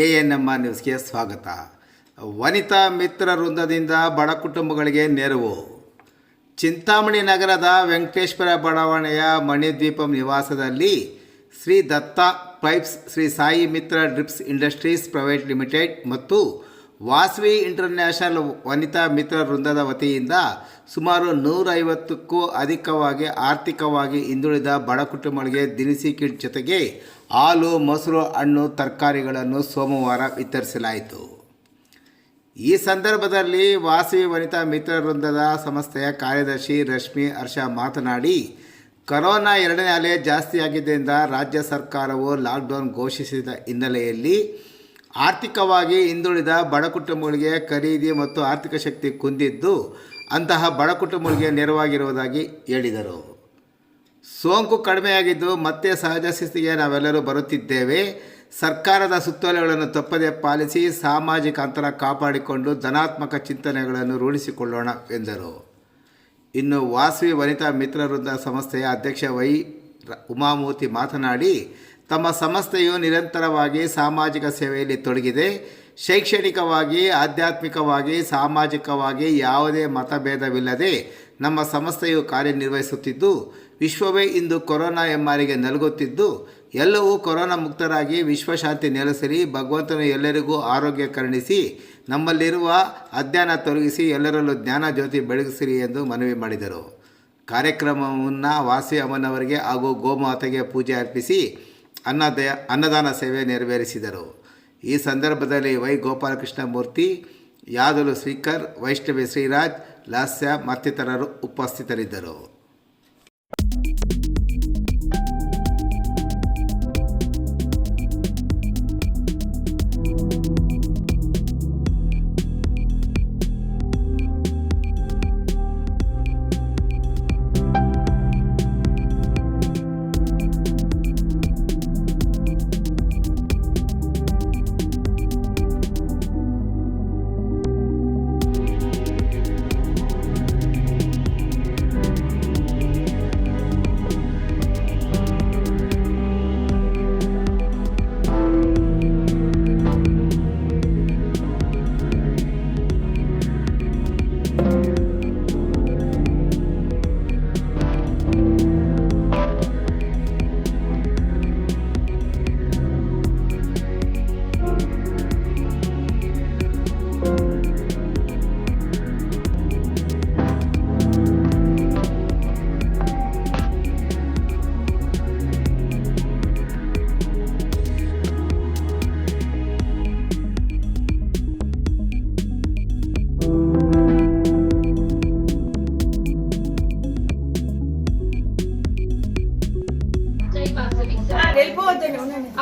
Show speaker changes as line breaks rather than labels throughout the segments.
ANMR ನ್ಯೂಸ್ಗೆ ಸ್ವಾಗತ. ವನಿತಾ ಮಿತ್ರ ವೃಂದದಿಂದ ಬಡ ಕುಟುಂಬಗಳಿಗೆ ನೆರವು. ಚಿಂತಾಮಣಿ ನಗರದ ವೆಂಕಟೇಶ್ವರ ಬಡಾವಣೆಯ ಮಣಿದ್ವೀಪಂ ನಿವಾಸದಲ್ಲಿ ಶ್ರೀ ದತ್ತಾ ಪೈಪ್ಸ್, ಶ್ರೀ ಸಾಯಿ ಮಿತ್ರ ಡ್ರಿಪ್ಸ್ ಇಂಡಸ್ಟ್ರೀಸ್ ಪ್ರೈವೇಟ್ ಲಿಮಿಟೆಡ್ ಮತ್ತು ವಾಸವಿ ಇಂಟರ್ನ್ಯಾಷನಲ್ ವನಿತಾ ಮಿತ್ರ ವೃಂದದ ವತಿಯಿಂದ ಸುಮಾರು 150ಕ್ಕೂ ಅಧಿಕವಾಗಿ ಆರ್ಥಿಕವಾಗಿ ಹಿಂದುಳಿದ ಬಡ ಕುಟುಂಬಗಳಿಗೆ ದಿನಸಿ ಕಿಟ್ ಜೊತೆಗೆ ಹಾಲು, ಮೊಸರು, ಹಣ್ಣು, ತರಕಾರಿಗಳನ್ನು ಸೋಮವಾರ ವಿತರಿಸಲಾಯಿತು. ಈ ಸಂದರ್ಭದಲ್ಲಿ ವಾಸವಿ ವನಿತಾ ಮಿತ್ರ ವೃಂದದ ಸಂಸ್ಥೆಯ ಕಾರ್ಯದರ್ಶಿ ರಶ್ಮಿ ಹರ್ಷ ಮಾತನಾಡಿ, ಕೊರೋನಾ 2ನೇ ಅಲೆ ಜಾಸ್ತಿಯಾಗಿದ್ದರಿಂದ ರಾಜ್ಯ ಸರ್ಕಾರವು ಲಾಕ್ಡೌನ್ ಘೋಷಿಸಿದ ಹಿನ್ನೆಲೆಯಲ್ಲಿ ಆರ್ಥಿಕವಾಗಿ ಹಿಂದುಳಿದ ಬಡ ಕುಟುಂಬಗಳಿಗೆ ಖರೀದಿ ಮತ್ತು ಆರ್ಥಿಕ ಶಕ್ತಿ ಕುಂದಿದ್ದು ಅಂತಹ ಬಡ ಕುಟುಂಬಗಳಿಗೆ ನೆರವಾಗಿರುವುದಾಗಿ ಹೇಳಿದರು. ಸೋಂಕು ಕಡಿಮೆಯಾಗಿದ್ದು ಮತ್ತೆ ಸಹಜ ಸ್ಥಿತಿಗೆ ನಾವೆಲ್ಲರೂ ಬರುತ್ತಿದ್ದೇವೆ. ಸರ್ಕಾರದ ಸುತ್ತೋಲೆಗಳನ್ನು ತಪ್ಪದೇ ಪಾಲಿಸಿ ಸಾಮಾಜಿಕ ಅಂತರ ಕಾಪಾಡಿಕೊಂಡು ಧನಾತ್ಮಕ ಚಿಂತನೆಗಳನ್ನು ರೂಢಿಸಿಕೊಳ್ಳೋಣ ಎಂದರು. ಇನ್ನು ವಾಸವಿ ವನಿತಾ ಮಿತ್ರ ವೃಂದ ಸಂಸ್ಥೆಯ ಅಧ್ಯಕ್ಷ ವೈ ಉಮಾಮೂರ್ತಿ ಮಾತನಾಡಿ, ತಮ್ಮ ಸಂಸ್ಥೆಯು ನಿರಂತರವಾಗಿ ಸಾಮಾಜಿಕ ಸೇವೆಯಲ್ಲಿ ತೊಡಗಿದೆ. ಶೈಕ್ಷಣಿಕವಾಗಿ, ಆಧ್ಯಾತ್ಮಿಕವಾಗಿ, ಸಾಮಾಜಿಕವಾಗಿ ಯಾವುದೇ ಮತಭೇದವಿಲ್ಲದೆ ನಮ್ಮ ಸಂಸ್ಥೆಯು ಕಾರ್ಯನಿರ್ವಹಿಸುತ್ತಿದ್ದು, ವಿಶ್ವವೇ ಇಂದು ಕೊರೋನಾ ಹೆಮ್ಮಾರಿಗೆ ನಲುಗುತ್ತಿದ್ದು, ಎಲ್ಲವೂ ಕೊರೋನಾ ಮುಕ್ತರಾಗಿ ವಿಶ್ವಶಾಂತಿ ನೆಲೆಸಲಿ, ಭಗವಂತನು ಎಲ್ಲರಿಗೂ ಆರೋಗ್ಯ ಕರುಣಿಸಿ, ನಮ್ಮಲ್ಲಿರುವ ಅಜ್ಞಾನ ತೊಲಗಿಸಿ ಎಲ್ಲರಲ್ಲೂ ಜ್ಞಾನ ಜ್ಯೋತಿ ಬೆಳಗಿಸಿರಿ ಎಂದು ಮನವಿ ಮಾಡಿದರು. ಕಾರ್ಯಕ್ರಮವನ್ನು ವಾಸವಿ ಅಮ್ಮನವರಿಗೆ ಹಾಗೂ ಗೋಮಾತೆಗೆ ಪೂಜೆ ಅರ್ಪಿಸಿ ಅನ್ನದಾನ ಸೇವೆ ನೆರವೇರಿಸಿದರು. ಈ ಸಂದರ್ಭದಲ್ಲಿ ವೈ ಗೋಪಾಲಕೃಷ್ಣ ಮೂರ್ತಿ, ಯಾದಲು ಸ್ಪೀಕರ್, ವೈಷ್ಣವಿ ಶ್ರೀರಾಜ್, ಲಾಸ್ಯ ಮತ್ತಿತರರು ಉಪಸ್ಥಿತರಿದ್ದರು.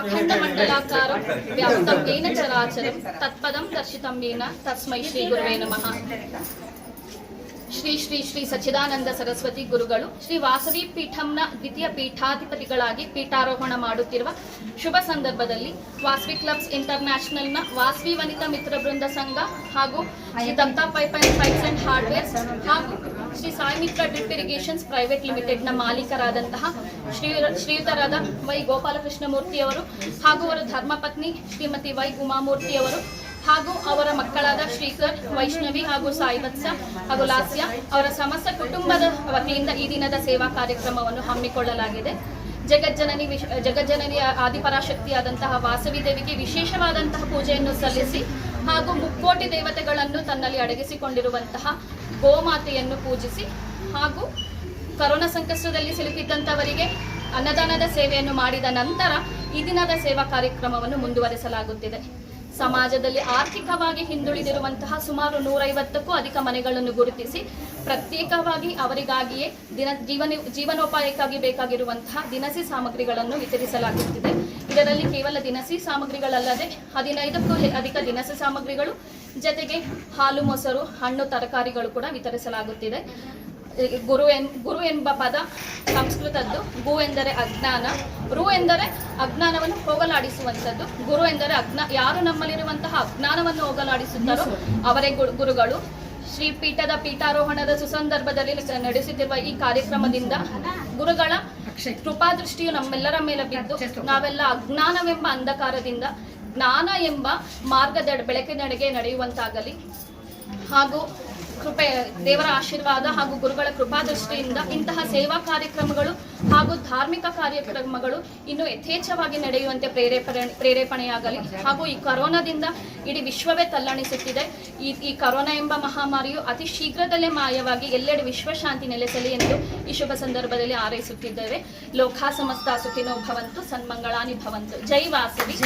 ಅಖಂಡ ಮಂಡಲಾಕಾರಂ ವ್ಯಾಪ್ತಂ ಯೇನ ಚರಾಚರಂ ತತ್ಪದಂ ದರ್ಶಿತಂ ಯೇನ ತಸ್ಮೈ ಶ್ರೀ ಗುರುವೇ ನಮಃ. ಶ್ರೀ ಶ್ರೀ ಶ್ರೀ ಸಚ್ಚಿದಾನಂದ ಸರಸ್ವತಿ ಗುರುಗಳು ಶ್ರೀ ವಾಸವಿ ಪೀಠಂನ ದ್ವಿತೀಯ ಪೀಠಾಧಿಪತಿಗಳಾಗಿ ಪೀಠಾರೋಹಣ ಮಾಡುತ್ತಿರುವ ಶುಭ ಸಂದರ್ಭದಲ್ಲಿ ವಾಸವಿ ಕ್ಲಬ್ಸ್ ಇಂಟರ್ನ್ಯಾಷನಲ್ನ ವಾಸವಿ ವನಿತಾ ಮಿತ್ರ ವೃಂದ ಸಂಘ ಹಾಗೂ Shri Datta pipes and hardwares ಹಾಗೂ Shri Sai Mitra drip irrigations private ಲಿಮಿಟೆಡ್ನ ಮಾಲೀಕರಾದಂತಹ ಶ್ರೀಯುತರಾದ ವೈ ಗೋಪಾಲಕೃಷ್ಣ ಮೂರ್ತಿಯವರು ಹಾಗೂ ಅವರ ಧರ್ಮಪತ್ನಿ ಶ್ರೀಮತಿ ವೈ ಉಮಾಮೂರ್ತಿಯವರು ಹಾಗೂ ಅವರ ಮಕ್ಕಳಾದ ಶ್ರೀಕರ್, ವೈಷ್ಣವಿ ಹಾಗೂ ಸಾಯಿವತ್ಸ ಹಾಗೂ ಲಾಸ್ಯ ಅವರ ಸಮಸ್ತ ಕುಟುಂಬದ ವತಿಯಿಂದ ಈ ದಿನದ ಸೇವಾ ಕಾರ್ಯಕ್ರಮವನ್ನು ಹಮ್ಮಿಕೊಳ್ಳಲಾಗಿದೆ. ಜಗಜ್ಜನನಿ ಆದಿಪರಾಶಕ್ತಿಯಾದಂತಹ ವಾಸವಿ ದೇವಿಗೆ ವಿಶೇಷವಾದಂತಹ ಪೂಜೆಯನ್ನು ಸಲ್ಲಿಸಿ ಹಾಗೂ ಮುಕ್ಕೋಟಿ ದೇವತೆಗಳನ್ನು ತನ್ನಲ್ಲಿ ಅಡಗಿಸಿಕೊಂಡಿರುವಂತಹ ಗೋಮಾತೆಯನ್ನು ಪೂಜಿಸಿ ಹಾಗೂ ಕರೋನಾ ಸಂಕಷ್ಟದಲ್ಲಿ ಸಿಲುಕಿದ್ದಂಥವರಿಗೆ ಅನ್ನದಾನದ ಸೇವೆಯನ್ನು ಮಾಡಿದ ನಂತರ ಈ ದಿನದ ಸೇವಾ ಕಾರ್ಯಕ್ರಮವನ್ನು ಮುಂದುವರಿಸಲಾಗುತ್ತಿದೆ. ಸಮಾಜದಲ್ಲಿ ಆರ್ಥಿಕವಾಗಿ ಹಿಂದುಳಿದಿರುವಂತಹ ಸುಮಾರು 150ಕ್ಕೂ ಅಧಿಕ ಮನೆಗಳನ್ನು ಗುರುತಿಸಿ ಪ್ರತ್ಯೇಕವಾಗಿ ಅವರಿಗಾಗಿಯೇ ಜೀವನೋಪಾಯಕ್ಕಾಗಿ ಬೇಕಾಗಿರುವಂತಹ ದಿನಸಿ ಸಾಮಗ್ರಿಗಳನ್ನು ವಿತರಿಸಲಾಗುತ್ತಿದೆ. ಇದರಲ್ಲಿ ಕೇವಲ ದಿನಸಿ ಸಾಮಗ್ರಿಗಳಲ್ಲದೆ 15ಕ್ಕೂ ಅಧಿಕ ದಿನಸಿ ಸಾಮಗ್ರಿಗಳು ಜೊತೆಗೆ ಹಾಲು, ಮೊಸರು, ಹಣ್ಣು, ತರಕಾರಿಗಳು ಕೂಡ ವಿತರಿಸಲಾಗುತ್ತಿದೆ. ಗುರು ಎಂಬ ಪದ ಸಂಸ್ಕೃತದ್ದು. ಗು ಎಂದರೆ ಅಜ್ಞಾನ, ರು ಎಂದರೆ ಅಜ್ಞಾನವನ್ನು ಹೋಗಲಾಡಿಸುವಂಥದ್ದು. ಗುರು ಎಂದರೆ ಯಾರು ನಮ್ಮಲ್ಲಿರುವಂತಹ ಅಜ್ಞಾನವನ್ನು ಹೋಗಲಾಡಿಸುತ್ತಾರೋ ಅವರೇ ಗುರುಗಳು. ಶ್ರೀಪೀಠದ ಪೀಠಾರೋಹಣದ ಸುಸಂದರ್ಭದಲ್ಲಿ ನಡೆಸುತ್ತಿರುವ ಈ ಕಾರ್ಯಕ್ರಮದಿಂದ ಗುರುಗಳ ಕೃಪಾದೃಷ್ಟಿಯು ನಮ್ಮೆಲ್ಲರ ಮೇಲೆ ಬಿದ್ದು ನಾವೆಲ್ಲ ಅಜ್ಞಾನವೆಂಬ ಅಂಧಕಾರದಿಂದ ಜ್ಞಾನ ಎಂಬ ಮಾರ್ಗದ ಬೆಳಕಿನೆಡೆಗೆ ನಡೆಯುವಂತಾಗಲಿ ಹಾಗೂ ದೇವರ ಆಶೀರ್ವಾದ ಹಾಗೂ ಗುರುಗಳ ಕೃಪಾದೃಷ್ಟಿಯಿಂದ ಇಂತಹ ಸೇವಾ ಕಾರ್ಯಕ್ರಮಗಳು ಹಾಗೂ ಧಾರ್ಮಿಕ ಕಾರ್ಯಕ್ರಮಗಳು ಇನ್ನು ಯಥೇಚ್ಛವಾಗಿ ನಡೆಯುವಂತೆ ಪ್ರೇರೇಪಣೆಯಾಗಲಿ ಹಾಗೂ ಈ ಕೊರೋನಾದಿಂದ ಇಡೀ ವಿಶ್ವವೇ ತಲ್ಲಣಿಸುತ್ತಿದೆ. ಈ ಕೊರೋನಾ ಎಂಬ ಮಹಾಮಾರಿಯು ಅತಿ ಶೀಘ್ರದಲ್ಲೇ ಮಾಯವಾಗಿ ಎಲ್ಲೆಡೆ ವಿಶ್ವಶಾಂತಿ ನೆಲೆಸಲಿ ಎಂದು ಈ ಶುಭ ಸಂದರ್ಭದಲ್ಲಿ ಹಾರೈಸುತ್ತಿದ್ದೇವೆ. ಲೋಕಾ ಸಮಸ್ತ ಸುಖಿನೋ ಭವಂತು, ಸನ್ಮಂಗಳಾನಿ ಭವಂತು. ಜೈ ವಾಸವಿ.